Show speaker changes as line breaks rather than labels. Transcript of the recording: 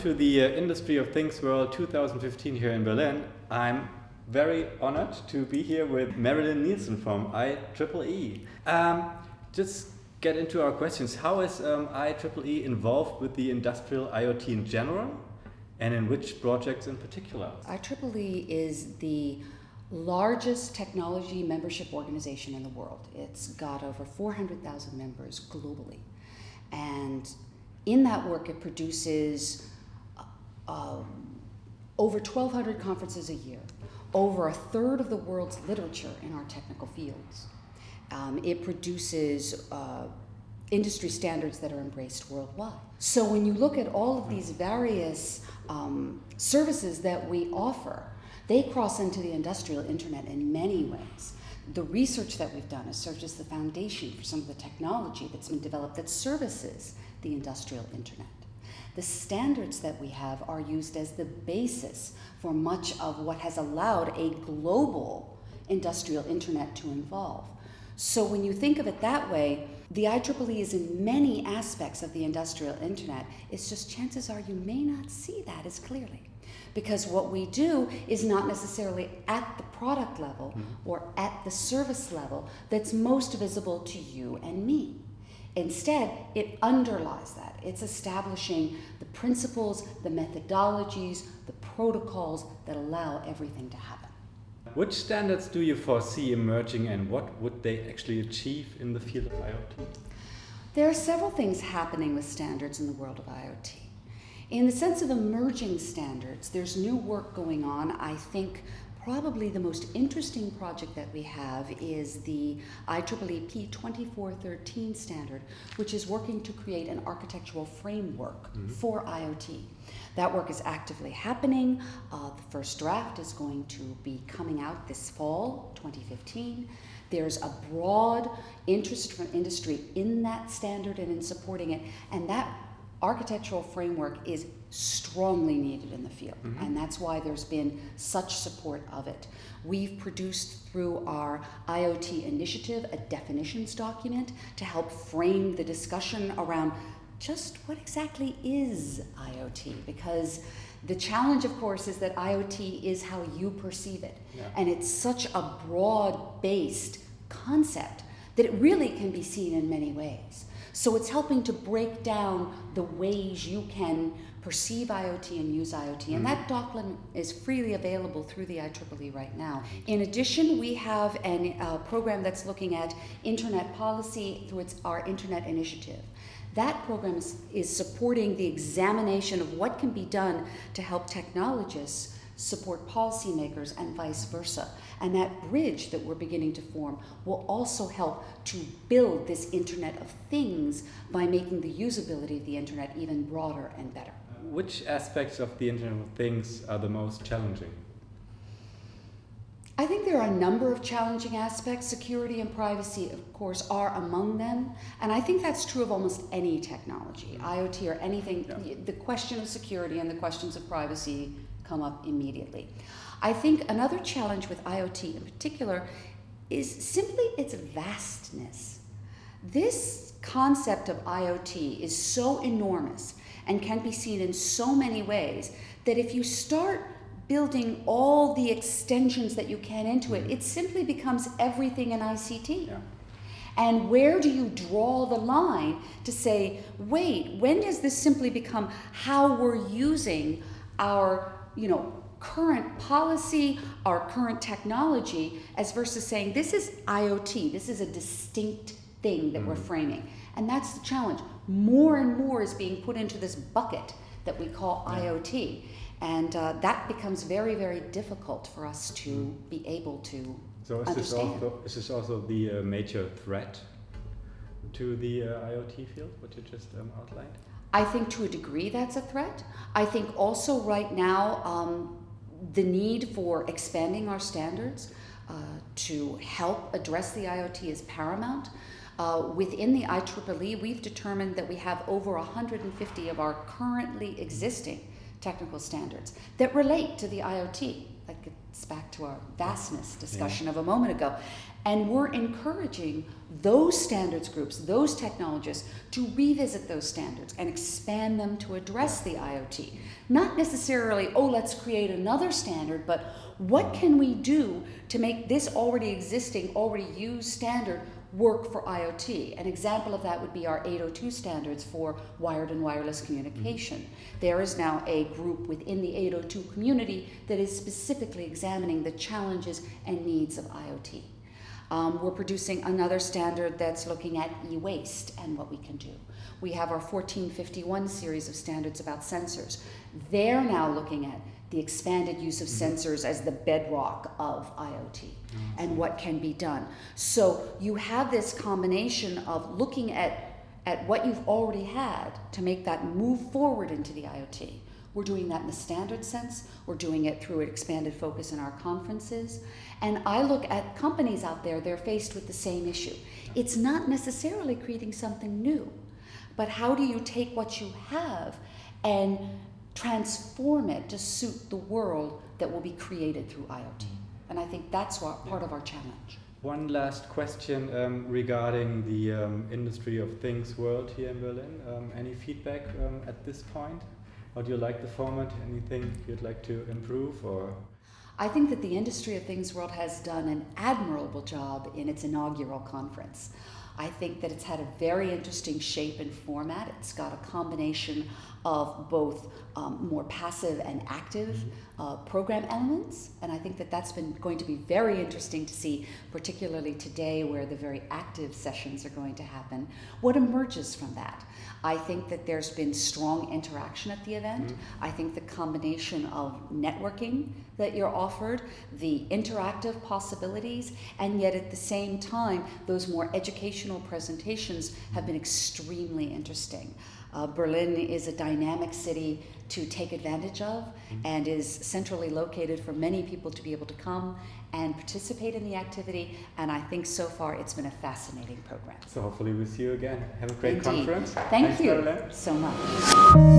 to the Industry of Things World 2015 here in Berlin. I'm very honored to be here with Mary Lynne Nielsen from IEEE. Just get into our questions. How is IEEE involved with the industrial IoT in general, and in which projects in particular?
IEEE is the largest technology membership organization in the world. It's got over 400,000 members globally. And in that work, it produces over 1,200 conferences a year, over a third of the world's literature in our technical fields. It produces industry standards that are embraced worldwide. So when you look at all of these various services that we offer, they cross into the industrial internet in many ways. The research that we've done has served as the foundation for some of the technology that's been developed that services the industrial internet. The standards that we have are used as the basis for much of what has allowed a global industrial internet to evolve. So when you think of it that way, the IEEE is in many aspects of the industrial internet. It's just chances are you may not see that as clearly. Because what we do is not necessarily at the product level or at the service level that's most visible to you and me. Instead, it underlies that. It's establishing the principles, the methodologies, the protocols that allow everything to happen.
Which standards do you foresee emerging, and what would they actually achieve in the field of IoT?
There are several things happening with standards in the world of IoT. In the sense of emerging standards, there's new work going on. I think probably the most interesting project that we have is the IEEE P2413 standard, which is working to create an architectural framework for IoT. That work is actively happening. The first draft is going to be coming out this fall, 2015. There's a broad interest from industry in that standard and in supporting it, and that architectural framework is strongly needed in the field, and that's why there's been such support of it. We've produced through our IoT initiative a definitions document to help frame the discussion around just what exactly is IoT, because the challenge, of course, is that IoT is how you perceive it, and it's such a broad-based concept that it really can be seen in many ways. So it's helping to break down the ways you can perceive IoT and use IoT. And that document is freely available through the IEEE right now. In addition, we have a program that's looking at internet policy through our Internet Initiative. That program is supporting the examination of what can be done to help technologists support policymakers and vice versa. And that bridge that we're beginning to form will also help to build this Internet of Things by making the usability of the Internet even broader and better.
Which aspects of the Internet of Things are the most challenging?
I think there are a number of challenging aspects. Security and privacy, of course, are among them. And I think that's true of almost any technology, IoT or anything. The question of security and the questions of privacy come up immediately. I think another challenge with IoT in particular is simply its vastness. This concept of IoT is so enormous and can be seen in so many ways that if you start building all the extensions that you can into it, it simply becomes everything in ICT. And where do you draw the line to say, wait, when does this simply become how we're using our current policy, our current technology, as versus saying this is IoT, this is a distinct thing that we're framing. And that's the challenge. More and more is being put into this bucket that we call IoT. And that becomes very, very difficult for us to be able to understand.
Is this also the major threat to the IoT field, what you just outlined?
I think to a degree that's a threat. I think also right now the need for expanding our standards to help address the IoT is paramount. Within the IEEE, we've determined that we have over 150 of our currently existing technical standards that relate to the IoT. Like It's back to our vastness discussion of a moment ago. And we're encouraging those standards groups, those technologists, to revisit those standards and expand them to address the IoT. Not necessarily, oh, let's create another standard, but what can we do to make this already existing, already used standard work for IoT? An example of that would be our 802 standards for wired and wireless communication. There is now a group within the 802 community that is specifically examining the challenges and needs of IoT. We're producing another standard that's looking at e-waste and what we can do. We have our 1451 series of standards about sensors. They're now looking at the expanded use of sensors as the bedrock of IoT and what can be done. So you have this combination of looking at what you've already had to make that move forward into the IoT. We're doing that in the standard sense. We're doing it through an expanded focus in our conferences. And I look at companies out there, they're faced with the same issue. It's not necessarily creating something new, but how do you take what you have and transform it to suit the world that will be created through IoT? And I think that's part of our challenge.
One last question regarding the Industry of Things world here in Berlin. Any feedback at this point? How do you like the format? Anything you'd like to improve? Or?
I think that the Industry of Things world has done an admirable job in its inaugural conference. I think that it's had a very interesting shape and format. It's got a combination of both more passive and active program elements, and I think that that's been going to be very interesting to see, particularly today where the very active sessions are going to happen. What emerges from that? I think that there's been strong interaction at the event. I think the combination of networking that you're offered, the interactive possibilities, and yet at the same time, those more educational presentations have been extremely interesting. Berlin is a dynamic city to take advantage of and is centrally located for many people to be able to come and participate in the activity, and I think so far it's been a fascinating program.
So hopefully we'll see you again. Have a great
Indeed.
conference.
Thanks,
you
so much.